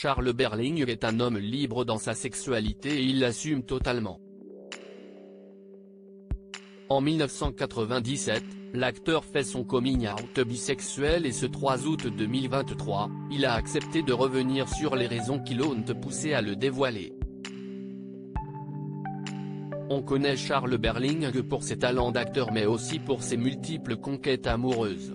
Charles Berling est un homme libre dans sa sexualité et il l'assume totalement. En 1997, l'acteur fait son coming out bisexuel et ce 3 août 2023, il a accepté de revenir sur les raisons qui l'ont poussé à le dévoiler. On connaît Charles Berling pour ses talents d'acteur mais aussi pour ses multiples conquêtes amoureuses.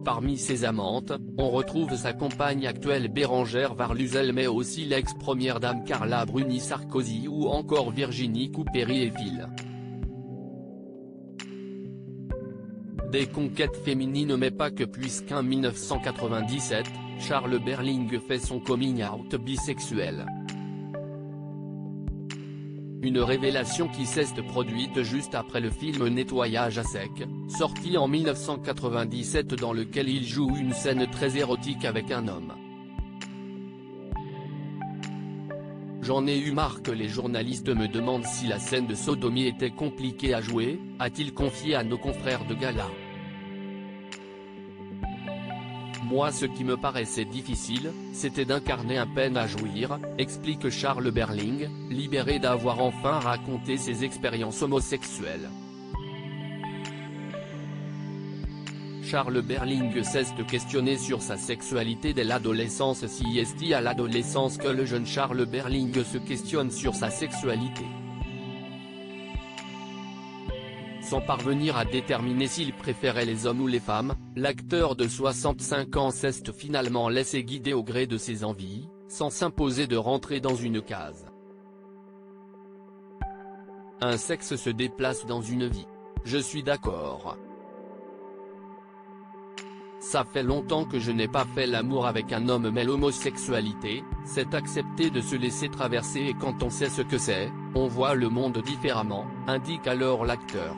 Parmi ses amantes, on retrouve sa compagne actuelle Bérengère Varluzel mais aussi l'ex-première dame Carla Bruni Sarkozy ou encore Virginie Coupéry-Éville. Des conquêtes féminines mais pas que puisqu'en 1997, Charles Berling fait son coming out bisexuel. Une révélation qui s'est produite juste après le film Nettoyage à sec, sorti en 1997 dans lequel il joue une scène très érotique avec un homme. J'en ai eu marre que les journalistes me demandent si la scène de sodomie était compliquée à jouer, a-t-il confié à nos confrères de gala. Moi ce qui me paraissait difficile, c'était d'incarner un peine à jouir, explique Charles Berling, libéré d'avoir enfin raconté ses expériences homosexuelles. Charles Berling s'est questionné sur sa sexualité dès l'adolescence. Si est à l'adolescence que le jeune Charles Berling se questionne sur sa sexualité. Sans parvenir à déterminer s'il préférait les hommes ou les femmes, l'acteur de 65 ans s'est finalement laissé guider au gré de ses envies, sans s'imposer de rentrer dans une case. Un sexe se déplace dans une vie. Je suis d'accord. Ça fait longtemps que je n'ai pas fait l'amour avec un homme mais l'homosexualité, c'est accepter de se laisser traverser et quand on sait ce que c'est, on voit le monde différemment, indique alors l'acteur.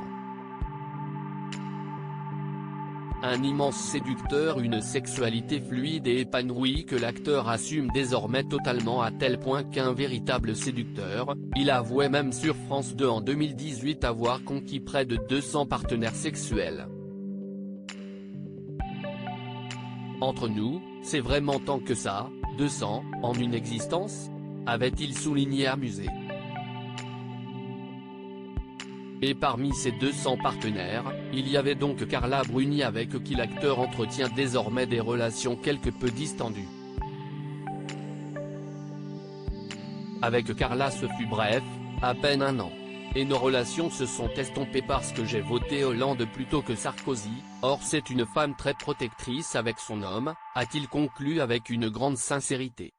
Un immense séducteur, une sexualité fluide et épanouie que l'acteur assume désormais totalement à tel point qu'un véritable séducteur, il avouait même sur France 2 en 2018 avoir conquis près de 200 partenaires sexuels. Entre nous, c'est vraiment tant que ça, 200, en une existence ? Avait-il souligné amusé. Et parmi ces 200 partenaires, il y avait donc Carla Bruni avec qui l'acteur entretient désormais des relations quelque peu distendues. Avec Carla ce fut bref, à peine un an. Et nos relations se sont estompées parce que j'ai voté Hollande plutôt que Sarkozy, or c'est une femme très protectrice avec son homme, a-t-il conclu avec une grande sincérité.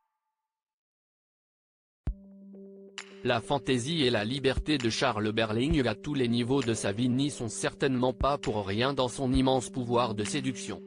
La fantaisie et la liberté de Charles Berling à tous les niveaux de sa vie n'y sont certainement pas pour rien dans son immense pouvoir de séduction.